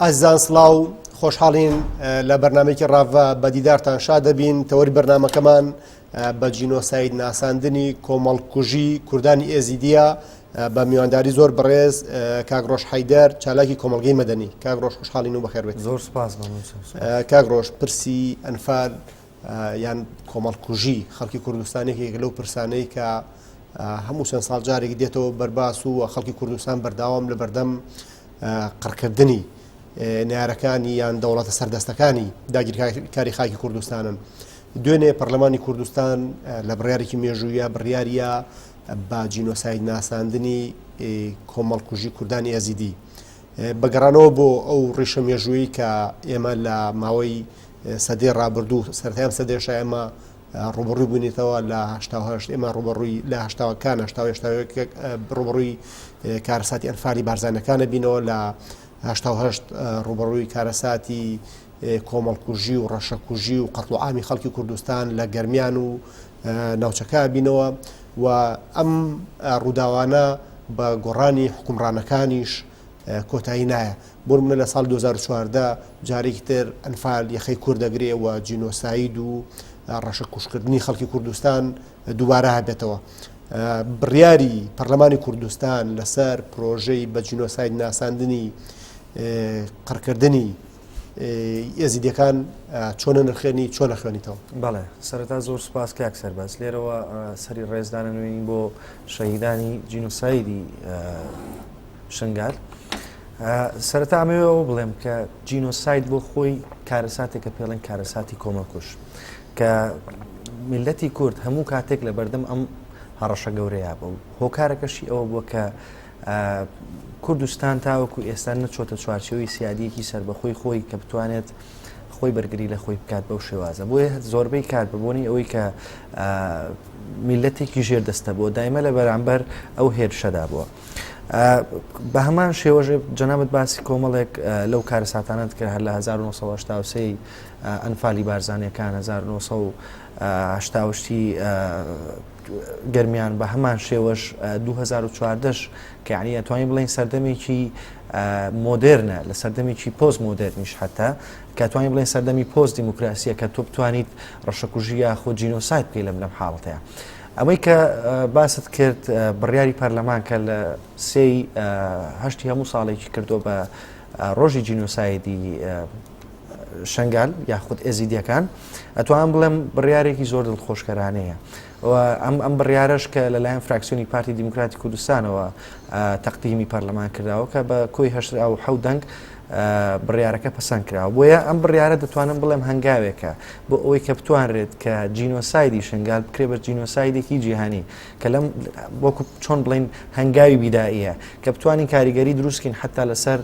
ئازیزان سڵاو خۆشحاڵین لە بەرنامەیەکی ڕاڤە بە دیدارتان شاد دەبین. تەوەری بەرنامەکەمان بە جینۆساید ناساندنی کۆمەڵکوژی کوردانی ئێزیدیە بە میوانداری زۆر بەڕێز کاگڕۆژ حەیدەر چالاکی کۆمەڵگەی مەدەنی. کاگڕۆژ خۆشحاڵین و بەخێر بێت. زۆر سپاس. کاگڕۆژ پرسی ئەنفال یان کۆمەڵکوژی خەڵکی کوردستانێکی لەو پرسانەی کە هەموو چەند ساڵ جارێکی دێتەوە بەرباس و خەڵکی کوردستان بەرداوام لە بەردەم قڕکردنی نارەکانی یان دەوڵەتە سەردەستەکانی داگیرکاری خاکی کوردستانن. دوێنێ پەرلەمانی کوردستان لە بڕیارێکی مێژوویە بڕیاریە بە جینۆساید ناساندنی کۆمەڵکوژی کوردانی ئەزیدی بەگەڕانەوە بۆ ئەو ڕیشە مێژووی کە ئێمە لە ماوەی سەدەی ڕابردوو سەرەتایان سەدەیەش ئێمە ڕوبەڕووی بوونیتەوە لە 1970 ئێمە ڕوبەڕووی لە هەشتاوەکان ڕوبەڕووی کارەساتی ئەنفالی بارزانەکانە بینەوە لە 1970 ڕوبەڕووی کارەساتی کۆمەڵکوژی و ڕەشەکوژی و قەتڵ عامی خەڵکی کوردستان لە گەرمیان و ناوچەکە بینەوە و ئەم ڕووداوانە بە گۆڕانی حکومڕانەکانیش کۆتایی نایە. بۆ منە لە ساڵ 2014 جارێکی تر ئەنفال یەخەی کوردەگرێ و جینۆساید و ڕەشەکوژکردنی خەڵکی کوردستان دووبارە هەبێتەوە. بڕیاری پەرلەمانی کوردستان لەسەر پرۆژەی بە جینۆساید ناساندنی قڕکردنی ئێزیدیەکان چۆنە نرخێنی چۆنە خوێنیتەوە؟ بەڵێ سەرەتا زۆر سپاس کاک سەرباز. لێرەوە سەری ڕێزدانە نوێنین بۆ شەهیدانی جینۆسایدی شنگال. سەرەتا ئەمەوێەوە بڵێم کە جینۆساید بۆ خۆی کارەساتێکە پێڵێن کارەساتی کۆمەڵکوژ کە میلەتی کورد هەموو کاتێک لە بەردەم ئەم هەڕەشە گەورەیە بە و هۆکارەکەشی ئەوە بووە کە کوردستان تاوەکو ئێستا نەچۆتە چوارچێوەی سیادیەکی سربەخۆی خۆی کە بتوانێت خۆی بەرگری لە خۆی بکات بەو شێوازە. بۆیە زۆربەی کات ببوونی ئەوەی کە میلەتێکی ژێردەستە بۆ دایمە لە بەرامبەر ئەو هێرشەدا بووە. بە هەمان شێوەژێ جەنابەت باسی کۆمەڵێک لەو کارەساتانت کرد هەر لە 1970 ئەنفالی بارزانیەکان 1970 گەرمیان بە هەمان شێوەش 2014 کە یعنی ئەتوانین بڵێن سەردەمێکی مۆدێرنە لە سەردەمێکی پۆست مۆدێرنیش حتا کە توانین بڵێن سەردەمی پۆست دیموکراسیە کە تۆ بتوانیت ڕەشەکوژی یاخۆ جینۆساید بکەیت لەم حاڵەتەیە. ئەمەی کە باست کرد بڕیاری پەرلەمان کە لە 8 هەموو ساڵێکی کردو بە ڕۆژی جینۆسایدی شنگال یاخود ئێزیدیەکان ئەتوانم بڵێم بڕیارێکی زۆر دڵخۆشکەرانەیە و ئەم بڕیارەش کە لەلایەن فراکسیۆنی پارتی دیموکراتی کوردستانەوە تەقدیمی پەرلەمان کرداوە کە بە کۆی 8 دەنگ بڕیارەکە پەسەند کراوە. بۆیە ئەم بڕیارە دەتوانم بڵێم هەنگاوێکە بۆ ئەوەی کە بتوانرێت کە جینۆسایدی شنگال بکرێ بە جینۆسایدێکی جیهانی کە لەم وەکو چۆن بڵین هەنگاوی بیدائیە کە بتوانین کاریگەری دروستکەین حتا لەسەر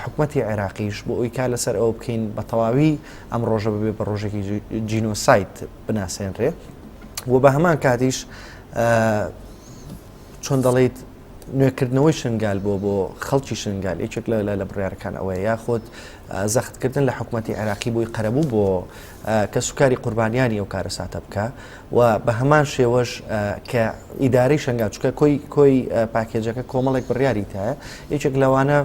حکومەتی عێراقیش بۆ ئەوی کا لەسەر ئەوە بکەین بە تەواوی ئەم ڕۆژە ببێ بە ڕۆژێکی جینۆساید بناسێنرێ و بە هەمان کاتیش چۆن دەڵێیت نوێکردنەوەی شنگال بۆ خەڵکی شنگال یەکێک لە بڕیارەکان ئەوەیە یاخۆت زەختکردن لە حکومەتی عێراقی بۆی قەرەبوو بۆ کە سوکاری قوربانیانی ئەو کارەساتە بکە و بە هەمان شێوەش کە ئیدارەی شنگال چکە کۆی پاکێجەکە کۆمەڵێک بڕیاری تایە یەکێک لەوانە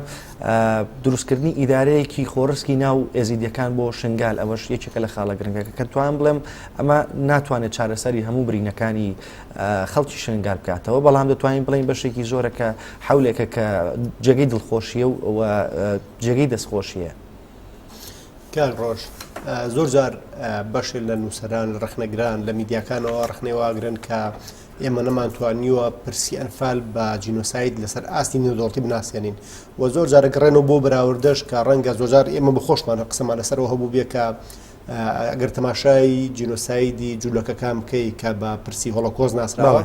دروستکردنی ئیدارەیەکی خۆڕسکی ناو ئێزیدیەکان بۆ شنگال ئەوەش یەکێکە لە خاڵە گرنگەکە کە توان بڵێم ئەمە ناتوانێت چارەسەری هەموو برینەکانی خەڵکی شنگال بکاتەوە بەڵام دەتوانین بڵین بەشێکی زۆرەکە حولێکە کە جێگەی دڵخۆشیە و جێگەی دەستخۆشیە. کاگڕۆژ زۆر جار بەشێک لە نووسەران ڕخنەگران لە میدیاکانەوە ڕخنەوەگرن کە ئێمە نەمانتوانیوە پرسی ئەنفال بە جینۆساید لەسەر ئاستی نێودەوڵەتی بناسیێنین و زۆر جارە گەڕێنەوە بۆ بەراوردەش کە ڕەنگە زۆرجار ئێمە بخۆشمانە قسەمان لەسەرەوە هەبوو بێ کە ئەگەر تەماشای جینۆسایدی جوولەکەکان بکەی کە بە پرسی هۆڵۆکۆست ناسراوە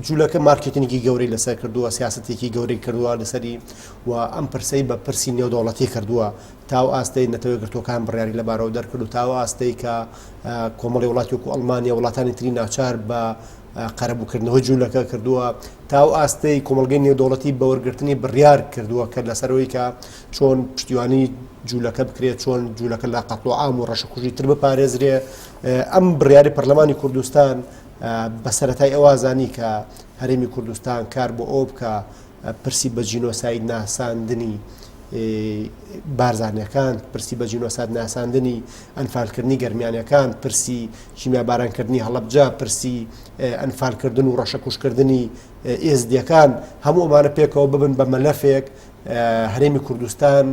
جوولەکە مارکتینگی گەورەی لەسەر کردووە سیاسەتێکی گەورەی کردووە لەسەری و ئەم پرسەی بە پرسی نێودەوڵەتی کردووە تاو ئاستەی نەتەوەی گرتوەکان بڕیاری لەبارەوە دەرکرد و تاو ئاستەی کە کۆمەڵی وڵاتی وەکو ئەڵمانیا وڵاتانی تری ناچار بە قەرەبووکردنەوەی جوولەکە کردووە تاو ئاستەی کۆمەڵگەی نێودەوڵەتی بە وەرگرتنی بڕیار کردووە کە لەسەرەوەی کە چۆن پشتیوانی جوولەکە بکرێت چۆن جوولەکە لە قەتڵ عام و ڕەشەکوژی تر بپارێزرێ. ئەم بڕیاری پەرلەمانی کوردستان بە سەرەتای ئەوازانی کە هەرێمی کوردستان کار بۆ ئەو بکە پرسی بە جینۆساید ناساندنی بارزانەکان، پرسی بە جینۆساید ناساندنی ئەنفالکردنی گەرمیانەکان، پرسی شیمیابارانکردنی هەڵەبجە، پرسی ئەنفالکردن و ڕەشەکوشکردنی ئێزدیەکان، هەموو ئەمانە پێکەوە ببن بە مەلەفێک هەرێمی کوردستان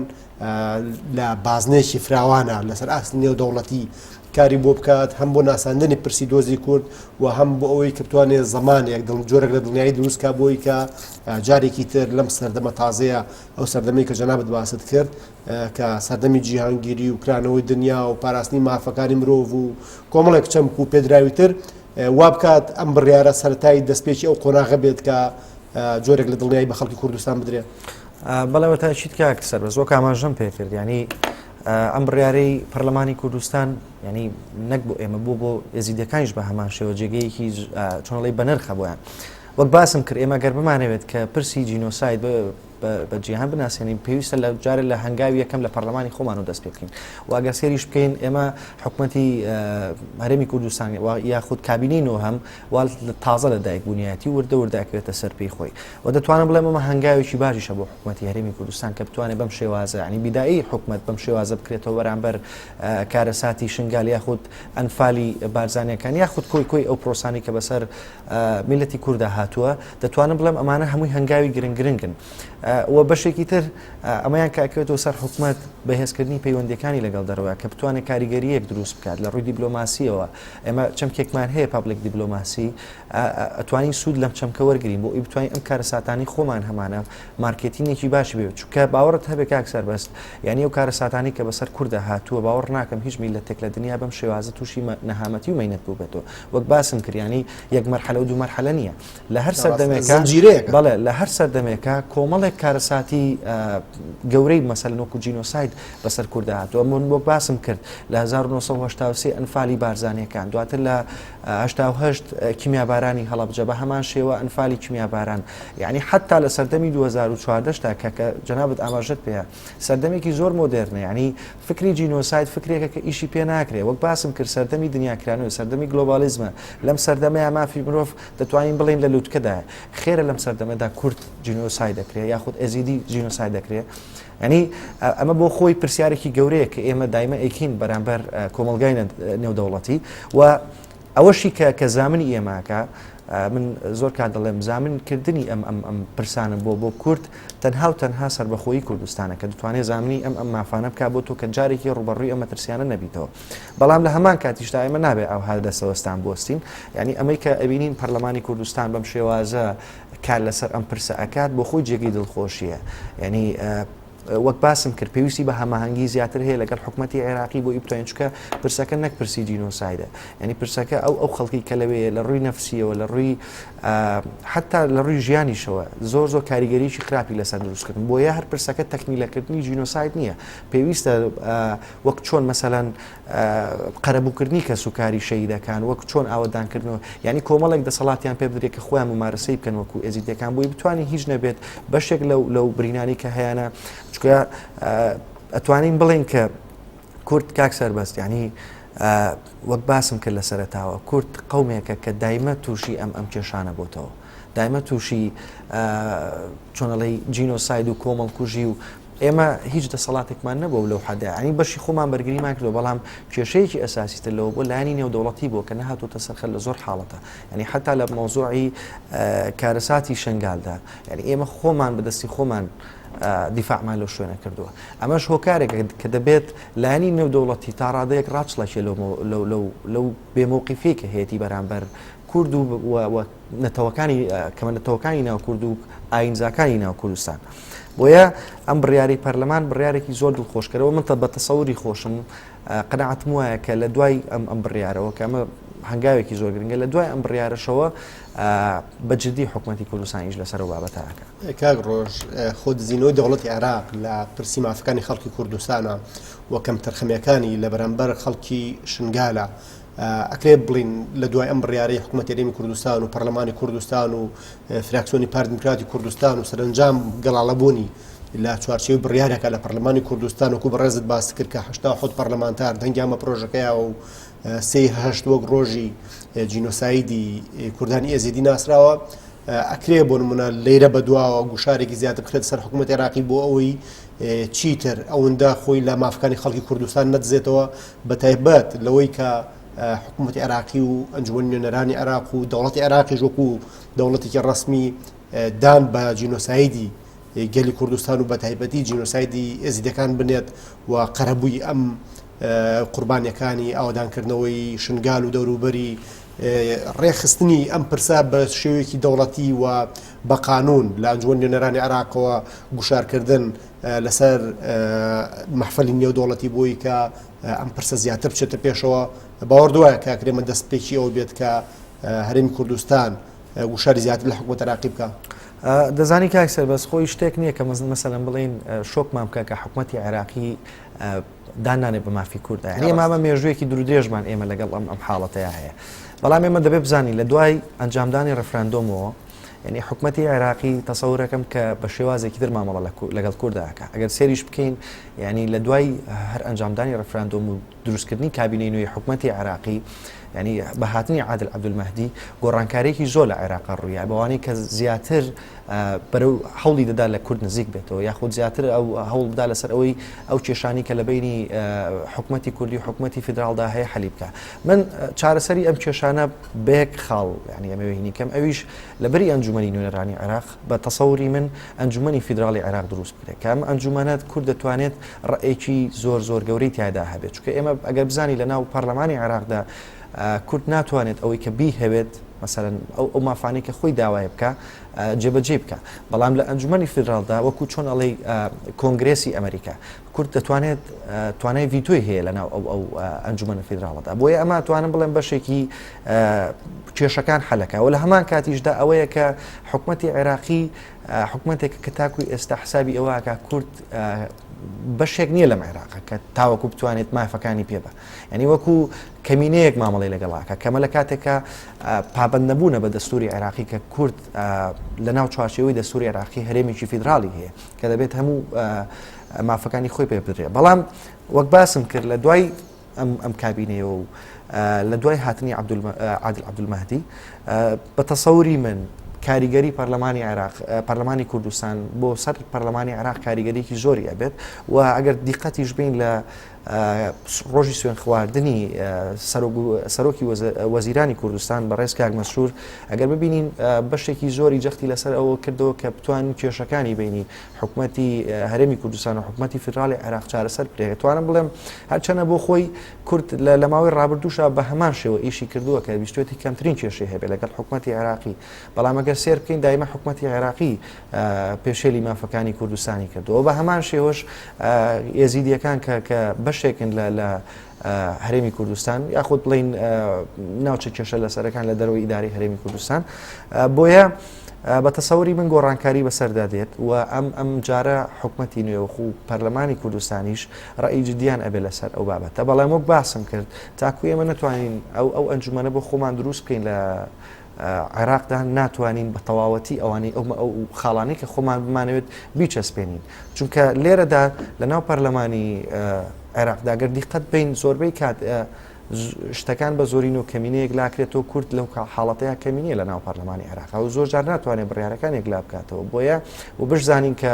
لە بازنێکی فراوانە لەسەر ئاستی نێودەوڵەتی کاری بۆ بکات، هەم بۆ ناساندنی پرسی دۆزی کورد و هەم بۆ ئەوەی کە بتوانێت زمانێک جۆرێک لە دڵنیایی دروستکە بۆی کە جارێکی تر لەم سەردەمە تازەیە ئەو سەردەمەی کە جەنابەت باست کرد کە سەردەمی جیهانگیری و کرانەوەی دنیا و پاراستنی مافەکانی مرۆڤ و کۆمەڵێک چەمک و پێدراوی تر وا بکات ئەم بڕیارە سەرەتایی دەستپێکی ئەو قۆناغە بێت کە جۆرێک لە دڵنیایی بە خەڵکی کوردستان بدرێت. بەڵێ تاکید کاک سەربەز وەک ئاماژەم پێ کرد، ینی ئەم بڕیارەی پەرلەمانی کوردستان ینی نەک بۆ ئێمە بۆ ئێزیدەکانیش بە هەمان شێوە جێگەیەکی چۆنەڵی بەنرخە بۆیان وەک باسم کرد ئێمە گەر بمانەوێت کە پرسی جینۆساید بە جیهان بناسیێنین پێویستە لە جارێ لە هەنگاوی یەکەم لە پەرلەمانی خۆمان و دەست پێ بکەین و ئەگەر سێریش بکەین ئێمە حکوومەتی هەرێمی کوردستان یاخود کابینەی نۆ هەم تازە لە دایکبوونیەتی وردە ورداکەوێتە سەر پێی خۆی و دەتوانم بڵێم ئەمە هەنگاوێکی باشیشە بۆ حکوومەتی هەرێمی کوردستان کە بتوانێت بەم شێوازە ینی بیدایی حکوومەت بەم شێوازە بکرێتەوە بەرامبەر کارەساتی شنگال یاخود ئەنفالی بارزانەکان یاخود کۆی ئەو پرۆسانی کە بەسەر میلەتی کووردا هاتووە دەتوانم بڵێم ئەمانە هەمووی هەنگاوی گرنگن و بەشێکی تر ئەمەیان کاکەوێتەوە سەر حکوومەت بەهێزکردنی پەیوەندیەکانی لەگەڵ دەرەوە کە بتوانێت کاریگەریەک دروست بکات لە ڕووی دیبلۆماسیەوە ئێمە چەمکێکمان هەیە پابلیک دیبلۆماسی ئەتوانین سوود لەم چەمکە وەرگرین بۆ بتوانین ئەم کارەساتانی خۆمان هەمانە مارکێتینێکی باشی بێت چونکە باوەڕت هەبێ کاک سەربەست یعنی ئەو کارەساتانی کە بەسەر کووردە هاتووە باوەڕ ناکەم هیچ میلەتێک لە دنیا بەم شێوازە تووشی نەهامەتی و مەینەت بوو بێتەوە وەک باسم کردیانی یەک مەرحەلە و دوو مەرحەلە نییە لە هەر سەردەمێکە بەڵێ لە هەر سەردەمێکە کۆمەڵێک کارەساتی گەورەی مەسەلەن وەکو جینۆساید بەسەر کووردا هاتووە من وەک باسم کرد لە 1970 ئەنفالی بارزانیەکان دواتر لە 1970 کیمیابارانی هەڵەبجە بە هەمان شێوە ئەنفالی کیمیاباران یعنی حتا لە سەردەمی 2014 تا کە جەنابەت ئاماژەت پێەیە سەردەمێکی زۆر مۆدرنە ینی فکری جینۆساید فکرێکە کە ئیشی پێ ناکرێت وەک باسم کرد سەردەمی دنیاکرانەوە سەردەمی گلۆبالیزمە لەم سەردەمەیە مافی مرۆڤ دەتوانین بڵین لە لووتکەدا خێرە لەم سەردەمەدا کورد جینۆساید دەکرێت یاخود ئەزیدی جینۆساید دەکرێت ینی ئەمە بۆ خۆی پرسیارێکی گەورەیە کە ئێمە دایمە ئەیکین بەرامبەر کۆمەلگای نێودەوڵەتی و ئەوەشی کە زامنی ئێماکە من زۆر کات دەڵێم زامنکردنی ئەم پرسانم بۆ کورد تەنها و تەنها سەربەخۆیی کوردستانە کە دەتوانێت زامنی ئەم مافانە بکات بۆ تۆ کە جارێکی ڕوبەڕووی ئەمە ترسیانە نەبیتەوە بەڵام لە هەمان کاتیشدا ئێمە نابێت ئەو هەر دەستەوەستان بۆستین ینی ئەمەی کە ئەبینین پەرلەمانی کوردستان بەم شێوازە کار لەسەر ئەم پرسە ئەکات بۆ خۆی جێگەی دڵخۆشیە ینی وەک باسم کرد پێویستی بە هەماهەنگی زیاتر هەیە لەگەڵ حکوومەتی عێراقی بۆ ئیبتوین چکە پرسەکە نەک پرسی جینۆسایدە ینی پرسەکە ئەو خەڵکی کە لەوەیە لە ڕووی نەفسیەوە لە ڕووی حتا لە ڕووی ژیانیشەوە زۆر کاریگەریی خراپی لەسەر دروستکردن بۆیە هەر پرسەکە تەکمیلەکردنی جینۆساید نییە پێویستە وەک چۆن مەسەلەن قەرەبووکردنی کە سوکاری شەیدەکان وەک چۆن ئاوەدانکردنەوە ینی کۆمەڵێک دەسەڵاتیان پێ بدرێت کە خۆیان ممارەسەی بکەن وەکو ئێزیدەکان بۆی بتوانین هیچ نەبێت بەشێک لەو برینانی کە هەیەە چکە ئەتوانین بڵێن کە کورد کاک سەربەست ینی وەک باسم کرد لە سەرەتاوە کورد قەومێکە کە دایمە تووشی ئەم کێشانە بۆتەوە دایمە تووشی چۆنەڵی جینۆساید و کۆمەڵکوژی و ئێمە هیچ دەسەڵاتێکمان نەبوو لەو حەدا ینی بەشی خۆمان بەرگریمان کردەوە بەڵام کێشەیەکی ئەساسیتر لەوە بۆ لایانی نێودەوڵەتی بۆ کە نەهاتوتە سەرخەل لە زۆر حاڵەتە ینی حتا لە مۆزوعی کارەساتی شنگالدا ینی ئێمە خۆمان بەدەستی خۆمان دیفاعمان لەو شوێنە کردووە ئەمەش هۆکارێکە کە دەبێت لایانی نێودەوڵەتی تا ڕادەیەک ڕاچڵەکێ لەو بێمەوقیفی کە هەیەی بەرامبەر کورد و نەتەوەکانی کەمە نەتەوەکانی ناو کورد و ئاینزاکانی ناو کوردستان بۆیە ئەم بڕیاری پەرلەمان بڕیارێکی زۆر دڵخۆشکەرەوە من بە تەسەوری خۆشم قەناعەتم وایە کە لە دوای ئەم بڕیارەوە کە ئەمە هەنگاوێکی زۆر گرنگە لە دوای ئەم بڕیارەشەوە بەجددی حکوومەتی کوردستانیش لەسەر و بابەتەکە کاک ڕۆژ خۆدزینەوەی دەوڵەتی عێراق لە پرسی مافەکانی خەڵکی کوردستانە وە کەم تەرخەمیەکانی لە بەرامبەر خەڵکی شنگالە ئەکرێت بڵین لە دوای ئەم بڕیارەی حکوومەتی هەرێمی کوردستان و پەرلەمانی کوردستان و فراکسیۆنی پارتی دیموکراتی کوردستان و سەرنجام گەڵاڵەبوونی لە چوارچێوەی بڕیارێکە لە پەرلەمانی کوردستان وەکو بەڕێزت باس کرد کە 87 پەرلەمانتار دەنگی ئەمە پرۆژەکەیە و 38 وەک ڕۆژی جینۆسایدی کوردانی ئێزیدی ناسراوە ئەکرێ بۆ نمونە لێرە بەدواوە گوشارێکی زیاتر بکرێت سەر حکوومەت عێراقی بۆ ئەوەی چیتر ئەوەندە خۆی لە مافەکانی خەڵکی کوردستان نەدزێتەوە بە تایبەت لەوەی کە حکوومەتی عێراقی و ئەنجومەنی نوێنەرانی عێراق و دەوڵەتی عێراقی وەکو دەوڵەتێکی ڕەسمی دان بە جینۆسایدی گەلی کوردستان و بە تایبەتی جینۆسایدی ئێزیدەکان بنێت و قەرەبووی ئەم قوربانیەکانی ئاوادانکردنەوەی شنگال و دەوروبەری ڕێخستنی ئەم پرسا بە شێوەیەکی دەوڵەتی و بە قانون لە ئەنجومەنی نوێنەرانی عێراقەوە گوشارکردن لەسەر مەحفەلی نێودەوڵەتی بۆی کە ئەم پرسە زیاتر بچێتە پێشەوە باوەڕدوایە کاکرێمە دەستپێکی ئەوە بێت کە هەرێمی کوردستان گوشاری زیاتر لە حکوومەت عێراقی بکە. دەزانی کاکسەر بەس خۆی شتێک نییە کە مەسەلەن بڵین شۆکمان بکە کە حکوومەتی عێراقی دانانێ بە مافی کووردە یعنی ئێمە مێژوویەکی درودێژمان ئێمە لەگەڵ ئەم حاڵەتەیە هەیە بەڵام ئێمە دەبێت بزانین لە دوای ئەنجامدانی ڕەفراندۆمەوە یعنی حکوومەتی عێراقی تەسەورەکەم کە بە شێوازێکی تر مامەڵە لەگەڵ کووردەکە ئەگەر سێریش بکەین یعنی لە دوای هەر ئەنجامدانی ڕەفراندۆم و دروستکردنی کابینەی نوێی حکوومەتی عێراقی ینی بە هاتنی عادل عەبدولمەهدی گۆڕانکاریەکی زۆر لە عێراق ڕوویە بەوانەی کە زیاتر بەرەو هەوڵی دەدا لە کورد نزیک بێتەوە یاخود زیاتر ئەو هەوڵ بدا لەسەر ئەوەی ئەو کێشانی کە لە بینی حکوومەتی کوردی و حکوومەتی فیدراڵدا هەیە حەلی بکە من چارەسەری ئەم کێشانە بەیەک خاڵ ینی ئەمەوەینی کەم ئەویش لەبەری ئەنجومەنی نوێنەرانی عێراق بە تەسەوری من ئەنجومەنی فیدراڵی عێراق دروست بکرێت کە ئەم ئەنجومەنەت کورد دەتوانێت ڕێیەکی زۆر گەورەی تیادا هەبێت چونکە ئێمە ئەگەر بزانی لە ناو پەرلەمانی عێراقدا کورد ناتوانێت ئەوەی کە بی هەبێت مثلا ئەو مافانەی کە خۆی داوای بکە جێبەجێ بکە بەڵام لە ئەنجومەنی فیدراڵدا وەکو چۆن ئەڵێ کۆنگرێسی ئەمریکا کورد دەتوانێت توانای ڤیتۆی هەیە لەناو ئەو ئەنجومەنە فیدراڵەدا بۆیە ئەمە توانم بڵێن بەشێکی کێشەکان حەلەکە و لە هەمان کاتیشدا ئەوەیە کە حکوومەتی عێراقی حکوومەتێک کە تاکوی ئێستا حسابی ئەوەکە کورد بەشێک نییە لەم عێراقە کە تاوەکو بتوانێت مافەکانی پێبە ینی وەکو کەمینەیەک مامەڵی لەگەڵاکە کەمە لە کاتێکە پابند نەبوونە بە دەستوری عێراقی کە کورد لە ناو چوارچێوەی دەستوری عێراقی هەرێمێکی فیدراڵی هەیە کە دەبێت هەموو مافەکانی خۆی پێ بدرێت بەڵام وەک باسم کرد لە دوای ئەم کابینەیە و لە دوای هاتنی عادل عەبدولمەهدی بە تەسەوری من کاریگەری پەرلەمانی عێراق پەرلەمانی کوردستان بۆ سەر پەرلەمانی عێراق کاریگەریەکی زۆری ئەبێت و ئەگەر دیقەتیش بین لە ڕۆژی سوێن خواردنی سەرۆکی وەزیرانی کوردستان بە ڕێز کاک مەسرور ئەگەر ببینین بەشێکی زۆری جەختی لەسەر ئەوە کردەوە کە بتوانین کێشەکانی بینی حکوومەتی هەرێمی کوردستان و حکوومەتی فیدراڵی عێراق چارەسەر بکرێت توانم بڵێم هەرچەنە بۆ خۆی کورد لە ماوەی ڕابردووشە بە هەمان شێوە ئیشی کردووە کە بیستوێتی کەمترین کێشەی هەبێت لەگەڵ حکوومەتی عێراقی بەڵام ئەگەر سێر بکەین دایمە حکوومەتی عێراقی پێشێلی مافەکانی کوردستانی کردووە بە هەمان شێوەش ئێزیدیەکان کە بەشێکن لە هەرێمی کوردستان یاخود بڵین ناوچە کێشە لەسەرەکان لە دەرەوەی ئیداری هەرێمی کوردستان بۆیە بە تەسەوری من گۆڕانکاری بەسەردا دێت و ئەم جارە حکوومەتی نوێوەخو پەرلەمانی کوردستانیش ڕێی جدیان ئەبێ لەسەر ئەو بابەتە بەڵام وەک باسم کرد تاکو ئێمە نتوانین ئەو ئەنجومەنە بۆ خۆمان دروست بکەین لە عێراقدا ناتوانین بە تەواوەتی ئەوانەی ئەو خاڵانەی کە خۆمان بمانەوێت بیچەسپێنین چونکە لێرەدا لە ناو پەرلەمانی عێراقدا گەر دیقەت بین زۆربەی کات شتەکان بە زۆرین و کەمینەیەک لاکرێتەوە کورد لەو حاڵەتەیە کەمینە لە ناو پەرلەمانی عێراق و زۆر جار ناتوانێت بڕیارەکانێک لا بکاتەوە بۆیە و بشزانین کە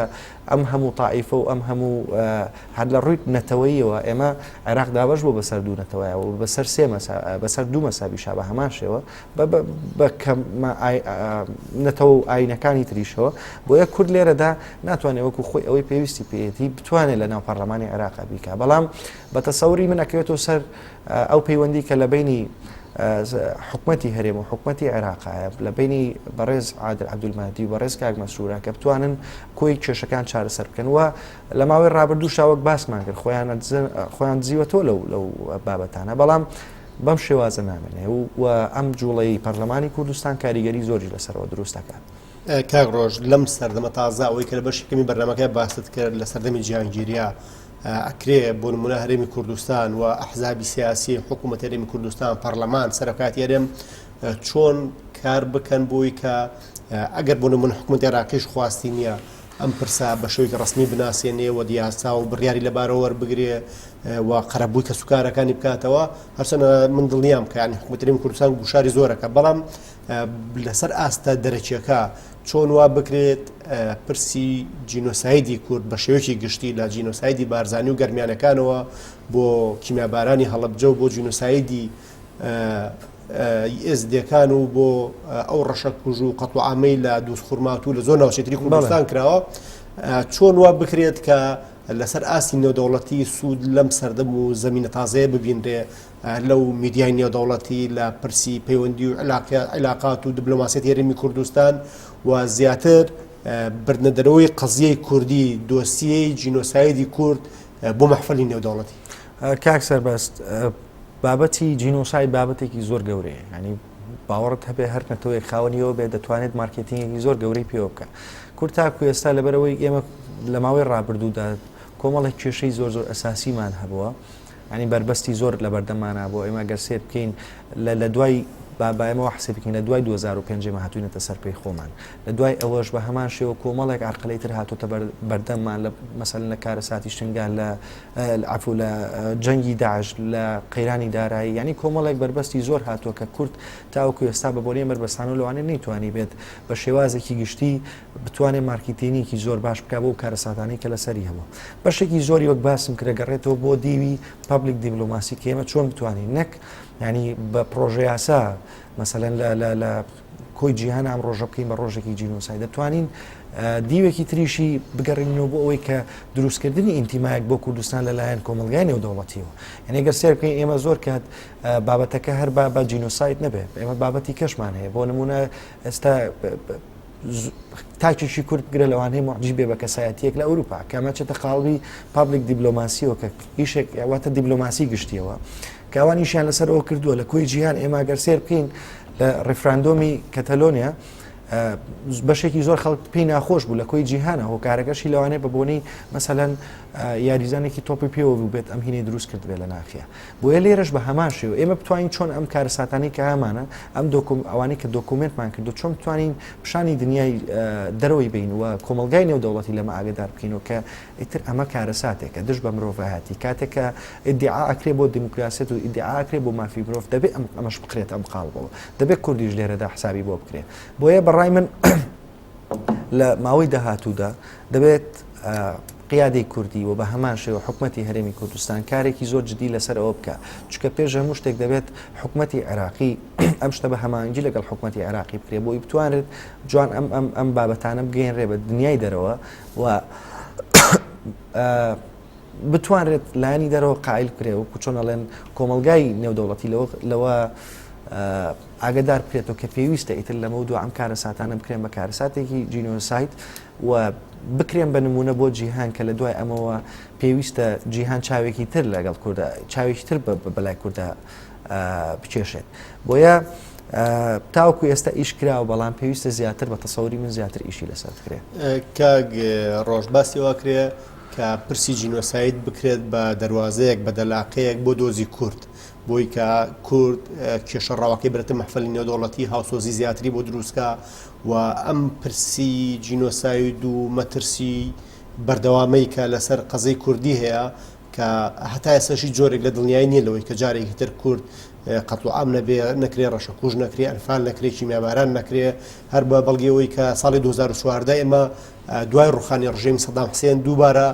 ئەم هەموو تائیفە و ئەم هەموو هەر لە ڕووی نەتەوەیەوە ئێمە عێراق دابەش بۆ بەسەر دوو نەتەوەیەوە و بەسەر دوو مەسابیشا بە هەمان شێوە بە نەتەوە ئاینەکانی تریشەوە بۆیە کورد لێرەدا ناتوانێت وەکو خۆی ئەوەی پێویستی پێێتی بتوانێت لە ناو پەرلەمانی عێراق بیکە بەڵام بە تەسەوری من ئەکەوێتەوە سەر ئەو پەیوەندی کە لە بینی حکوومەتی هەرێم و حکوومەتی عێراقایە لە بینی بەڕێز عادل عەبدولمەهدی و بەڕێز کاک مەسرورە کە بتوانن کۆی کێشەکان چارەسەر بکەن و لە ماوەی ڕابردوو شاوەک باسمان کرد خۆیان دزیوەتەوە لەو بابەتانە بەڵام بەم شێوازە نامێنێ و ئەم جوڵەی پەرلەمانی کوردستان کاریگەری زۆری لەسەرەوە دروست دەکات. کاک ڕۆژ لەم سەردەمە تازە ئەوەی کە لە بەشێکەمی بەرنامەکە باست کرد لە سەردەمی جیهانگیریە ئەکرێ بۆ نمونە هەرێمی کوردستان و ئەحزابی سیاسی حکوومەت هەرێمی کوردستان پەرلەمان سەرۆکاتی هەرێم چۆن کار بکەن بۆی کە ئەگەر بۆ نمونە حکوومەتی عێراقیش خواستی نییە ئەم پرسا بە شێوەیەکی ڕەسمی بناسیێنێ و دیاسا و بڕیاری لەبارەوە وەربگرێ و قەرەبووی کە سوکارەکانی بکاتەوە هەرچەنە من دڵنیام کە یعنی حکوومەت هەرێمی کوردستان گوشاری زۆرەکە بەڵام لەسەر ئاستە دەرەکیەکە چۆن وا بکرێت پرسی جینۆسایدی کورد بە شێوەیەکی گشتی لە جینۆسایدی بارزانی و گەرمیانەکانەوە بۆ کیمیابارانی هەڵەبجە و بۆ جینۆسایدی ئێزدەکان و بۆ ئەو ڕەشە کوژ و قەت و عامەی لە دووسخورمات و لە زۆر ناوچەیتری کوردستان کراوە چۆن وا بکرێت کە لەسەر ئاسی نێودەوڵەتی سوود لەم سەردەم و زەمینە تازەیە ببینرێ لەو میدیای نێودەوڵەتی لە پرسی پەیوەندی و علاقات و دیبلۆماسیەتی هەرێمی کوردستان و زیاتر بردنەدەرەوەی قەزیەی کوردی دۆسیەی جینۆسایدی کورد بۆ مەحفەلی نێودەوڵەتی. کاک سەربەست بابەتی جینۆساید بابەتێکی زۆر گەورەیە، ینی باوەڕت هەبێ هەر نەتەوەی خاوەنیەوە بێ دەتوانێت مارکتینگێکی زۆر گەورەی پێوە بکە. کورد تاکو ئێستا لەبەرەوەی ئێمە لە ماوەی ڕابردوودا کۆمەڵێک کێشەی زۆر ئەساسیمان هەبووە، ینی بربەستی زۆر لە بەردەمانە بۆ ئێمە گەرسێت بکەین لە دوای بابایمەوە حسێ بکەین لە دوای 2005 هاتوینەتە سەرپەی خۆمان، لە دوای ئەوەش بە هەمان شێوە کۆمەڵێک عرقلەی تر هاتوتە بەردەممان لە مەسەلەن لە کارە ساتی شنگال لە عفو لە جەنگی داعش لە قەیرانی دارایی، ینی کۆمەڵێک بربەستی زۆر هاتووە کە کورد تاوەکو ئێستا بە بۆنێ بربەستان و لەوانێ نەیتوانی بێت بە شێوازێکی گشتی بتوانێت مارکتینگێکی زۆر باش بکە بۆ کارە ساتانەی کە لەسەری هەبوو. بەشێکی زۆری وەک باسم کرد گەڕێتەوە بۆ دیوی پابلیک دیبلۆماسی کە ئێمە چۆن بتوانین نەک ینی بە پرۆژه یاسا مەسەلەن لە کۆی جیهان ئەم ڕۆژە بکەین بە ڕۆژێکی جینۆساید دەتوانین دیوێکی تریشی بگەڕینەوە بۆ ئەوەی کە دروستکردنی ئینتیمایەک بۆ کوردستان لەلایەن کۆمەلگای نێودەوڵەتیەوە، یعنی ئەگەر سێر بکەین ئێمە زۆر کات بابەتەکە هەر بە جینۆساید نەبێت، ئێمە بابەتی کەشمان هەیە بۆ نمونە ئێستا تاکێکی کورد گرە لەوانەیە معجیب بێ بە کەسایەتیەک لە ئەوروپا کە ئەمەچێتە قاڵبی پابلیک دیبلۆماسیەوە کە ئیشێک واتە دیبلۆماسی گشتیەوە کاوانیشیان لەسەرەوە کردووە لە کۆی جیهان ئێمە گەر سێر بکەین لە ڕێفراندۆمی کەتەلۆنیا بەشێکی زۆر خەڵک پێی ناخۆش بوو لە کۆی جیهانە هۆکارەکەشی لەوانەیە بە بۆنەی مەسەلەن یاریزانێکی تۆپی پێوە بوو بێت ئەم هینەی دروست کرد بێت لە ناخیە بۆیە لێرەش بە هەمان شێوە ئێمە بتوانین چۆن ئەم کارە ساتانی کە هەمانە ئەم ئەوانەی کە دۆکومنتمان کردو چۆن بتوانین پیشانی دنیای دەرەوەی بین و کۆمەلگای نێودەوڵەتی لەمە ئاگدار بکەینەوە کە ئیتر ئەمە کارە ساتێکە دژ بە مرۆڤایەتی کاتێکە ئیدعا ئەکرێ بۆ دیموکراسیەت و ئیدعا ئەکرێ بۆ مافی مرۆڤ دەبێت ئەمەش بقرێت ئەم قاڵبەوە دەبێت کوردیش لێرەدا حسابی بۆ بکرێت بۆیە بەڕای من لە ماوەی داهاتوودا دەبێت قیادەی کوردی و بە هەمان شێوە حکومەتی هەرێمی کوردستان کارێکی زۆر جدی لەسەر ئەوە بکە چکە پێش هەموو شتێک دەبێت حکومەتی عێراقی ئەم شتە بە هەمانگی لەگەڵ حکومەتی عێراقی بکرێ بۆی بتوانێت جوان ئەم بابەتانە بگەێنرێ بە دنیای دەرەوە و بتوانرێت لایانی دەرەوە قایل بکرێ و چۆن ئەڵێن کۆمەلگای نێودەوڵەتی لەوە ئاگدار بکرێتەوە کە پێویستە ئیتر لەمە دوو ئەم کارە ساتانە بکرێن بە کارە ساتێکی جینۆساید و بکرێن بە نمونە بۆ جیهان کە لە دوای ئەمەوە پێویستە جیهان چاوێکی تر لەگەڵ کوردە چاوێکی تر بەلای کووردە بچێشێت بۆیە تاوەکو ئێستا ئیش کراوە بەڵام پێویستە زیاتر بە تەسەوری من زیاتر ئیشی لەسەر بکرێت کاک ڕۆژ باسی واکرێ کە پرسی جینۆساید بکرێت بە دەواازەیەک بە دەلاقەیەک بۆ دۆزی کورد بۆی کە کورد کێشە ڕاوەکەی برێتە مەحفەلی نێودەوڵەتی هاوسۆزی زیاتری بۆ دروستکە و ئەم پرسی جینۆساید و مەترسی بەردەوامەی کە لەسەر قەزەی کوردی هەیە کە هەتا ئێستاشی جۆرێک لە دڵنیای نییە لەوەی کە جارێکی تر کورد قەتڵ عام نەکرێ ڕەشەکوژ نەکرێ ئەنفال نەکرێ کیمیاباران نەکرێ هەر بە بەڵگەوەی کە ساڵی 2014 ئێمە دوای ڕوخانی ڕژێمی سەدام حوسێن دووبارە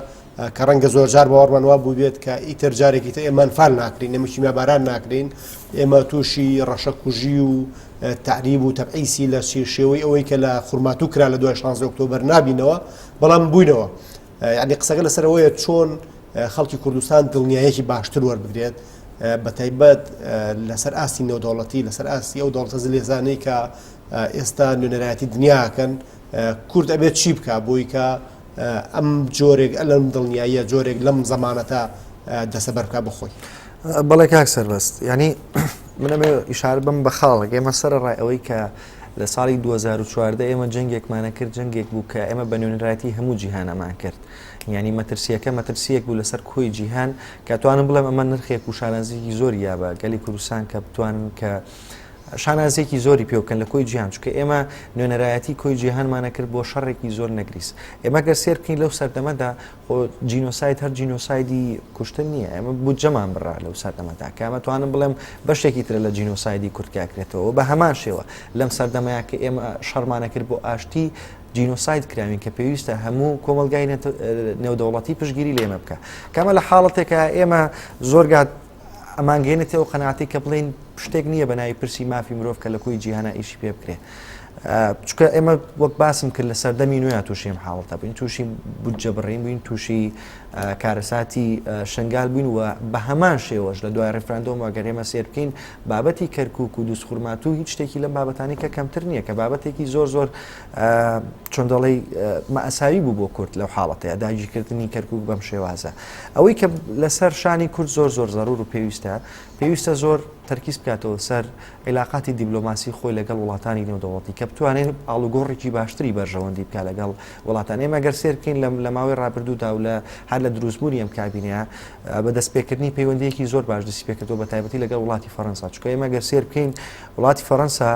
کە ڕەنگە زۆر جار باوەڕمان وا بوو بێت کە ئیتر جارێکی تر ئێمە ئەنفال ناکرین ئێمە کیمیاباران ناکرین ئێمە تووشی ڕەشەکوژی و تعریب و تەبعیسی لە شێوەی ئەوەی کە لە خورماتوو کرا لە 16 ئۆکتۆبەر نابینەوە بەڵام بووینەوە یعنی قسەکە لەسەرەوەیە چۆن خەڵکی کوردستان دڵنیایەکی باشتر وەربگرێت بە تایبەت لەسەر ئاستی نێودەوڵەتی لەسەر ئاستی ئەو دەوڵەتە زلێزانەی کە ئێستا نوێنەرایەتی دنیاکەن کورد ئەبێت چی بکە بۆی کە ئەم جۆرێک لەم دڵنیاییە جۆرێک لەم زەمانەتە دەسەبەر بکە بخۆی بەڵێ کاک سەربەست ینی منەمێ ئیشارە بم بە خاڵک ئێمە سەرڕای ئەوەی کە لە ساڵی 2014 ئێمە جەنگێکمانە کرد جەنگێک بوو کە ئێمە بە نوێنەرایەتی هەموو جیهانەمان کرد ینی مەترسیەکە مەترسیەک بوو لەسەر کۆی جیهان کە توانم بڵێم ئەمە نرخێک و شارەنزیکی زۆری یا بە گەلی کوردستان کە بتوانن کە شانازێکی زۆری پێوکەن لە کۆی جیهان چکە ئێمە نوێنەرایەتی کۆی جیهانمانە کرد بۆ شەڕێکی زۆر نەگریس. ئێمە گەر سێر بکەین لەو سەردەمەدا جینۆساید هەر جینۆسایدی کوشتن نییە، ئێمە بودجەمان بڕا لەو سەردەمەدا کە ئەمە توانم بڵێم بەشێکی ترە لە جینۆسایدی کورتکاکرێتەوە. بە هەمان شێوە لەم سەردەمەیە کە ئێمە شەڕمانە کرد بۆ ئاشتی جینۆساید کراوین کە پێویستە هەموو کۆمەلگای نێودەوڵەتی پشگیری لێمە بکە. کەمە لە حاڵەتێکە ئێمە زۆرگات ئەمانگەێنێتەوە قەناعەتی کە بڵین شتێک نییە بە ناوی پرسی مافی مرۆڤ کە لە کۆی جیهانە ئیشی پێ بکرێ. چکە ئێمە وەک باسم کرد لە سەردەمی نوێ تووشیم حاڵەتە بووین، تووشی بودجە بڕین بووین، تووشی کارەساتی شنگال بووین و بە هەمان شێوەش لە دوای ڕێفراندۆم ئەگەر ئێمە سێر بکەین بابەتی کەرکووک و دووسخورمات و هیچ شتێکی لەم بابەتانی کە کەمتر نییە کە بابەتێکی زۆر زۆر چۆن دەڵێ مەئەساوی بوو بۆ کورد لەو حاڵەتەیە داگیرکردنی کەرکووک بەم شێوازە. ئەوەی کە لەسەر شانی کورد زۆر زۆر زەرور و پێویستە زۆر تەرکیز بکاتەوە سەر عیلاقاتی دیبلۆماسی خۆی لەگەڵ وڵاتانی نێودەوڵەتی کە بتوانێت ئاڵوگۆڕێکی باشتری بەرژەوەندی بکات لەگەڵ وڵاتان. ئێمە گەر سێر بکەین لە ماوەی ڕابردوودا و لە هەر لە دروستبوونی ئەم کابینەیە بە دەستپێکردنی پەیوەندیەکی زۆر باش دەستی پێکردەوە بە تایبەتی لەگەڵ وڵاتی فەڕەنسا، چکە ئێمە گەر سێر بکەین وڵاتی فەڕەنسا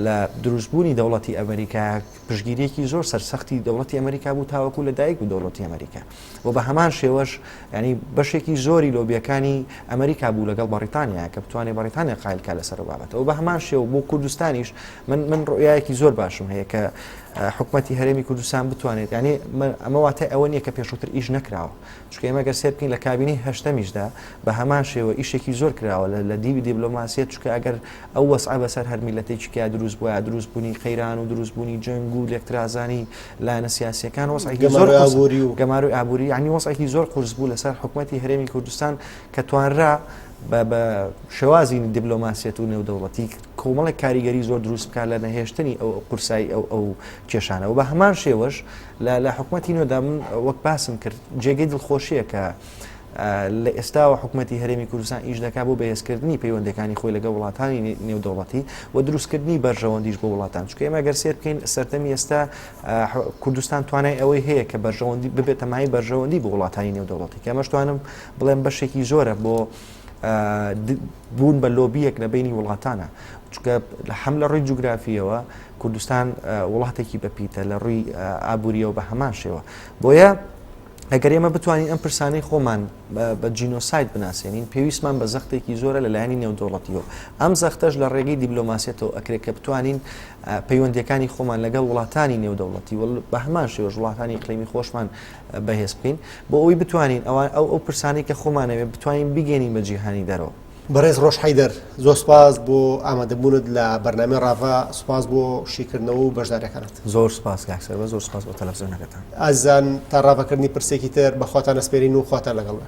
لە دروستبوونی دەوڵەتی ئەمریکا پشگیریەکی زۆر سەرسەختی دەوڵەتی ئەمریکا بوو تاوەکو لە دایک و دەوڵەتی ئەمریکا و بە هەمان شێوەش ینی بەشێکی زۆری لۆبیەکانی ئەمریکا بوو لەگەڵ بەریتانیا کە بتوانێت بەریتانیا قایلکە لەسەر بابەتەوە. بە هەمان شێوە بۆ کوردستانیش من ڕۆیایەکی زۆر باشم هەیە کە حکومەتی هەرێمی کوردستان بتوانێت ینی ئەمە واتای ئەوە نییە کە پێشووتر ئیش نەکراوە، چکە ئێمە گەر سێر بکەین لە کابینەی هەشتەمیشدا بە هەمان شێوە ئیشێکی زۆر کراوە لە دیوی دیبلۆماسیەت، چکە ئەگەر ئەو وەسعە بەسەر هەر میلەتێکی دروست بووە دروستبوونی قەیران و دروستبوونی جەنگ و لێکترازانی لایەنە سیاسیەکان وەسعێکی زۆر گەمار و ئابووری ینی وەسعێکی زۆر قورس بوو لەسەر حکومەتی هەرێمی کوردستان کە توانرا بە شێوازی دیبلۆماسیەت و نێودەوڵەتی کۆمەڵێک کاریگەری زۆر دروست بکات لە نەهێشتنی ئەو قورسایی ئەو کێشانە و بە هەمان شێوەش لە حکومەتی نوێدا من وەک باسم کرد جێگەی دڵخۆشیە کە لە ئێستاوە حکومەتی هەرێمی کوردستان ئیش دەکات بۆ بەهێزکردنی پەیوەندەکانی خۆی لەگەڵ وڵاتانی نێودەوڵەتی و دروستکردنی بەرژەوەندیش بۆ وڵاتان، چکە ئێمە گەر سێر بکەین سەردەمی ئێستا کوردستان توانای ئەوەی هەیە کە بەرژەوەندی ببێتە مای بەرژەوەندی بۆ وڵاتانی نێودەوڵەتی کە ئەمەش توانم بڵێم بەشێکی زۆرە بۆ بوون بە لۆبیەک لە بینی وڵاتانە، چکە هەم لە ڕووی جوگرافیەوە کوردستان وڵاتێکی بەپیتە لە ڕووی ئابووریەوە بە هەمان شێوە. بۆیە ئەگەر ئێمە بتوانین ئەم پرسانەی خۆمان بە جینۆساید بناسێنین پێویستمان بە زەختێکی زۆرە لەلایەنی نێودەوڵەتیەوە. ئەم زەختەش لە ڕێگەی دیبلۆماسیەتەوە ئەکرێت کە بتوانین پەیوەندیەکانی خۆمان لەگەڵ وڵاتانی نێودەوڵەتی و بە هەمان شێوەش وڵاتانی ئیقلیمی خۆشمان بەهێز بکەین بۆ ئەوەی بتوانین ئەو پرسانەی کە خۆمانەوێت بتوانین بگەینین بە جیهانی دەرەوە. بەڕێز ڕۆژحەیدەر زۆر سپاس بۆ ئامادەبوونت لە بەرنامەی ڕاڤا، سپاس بۆ شیکردنەوە و بەشداریەکانت. زۆر سپاس کاکسەر، زۆر سپاس بۆ تەلەڤیزیۆنەکەتان. ئازان تا ڕاڤەکردنی پرسێکی تر بە خواتان ئەسپێرین و خواتان لەگەڵ بە.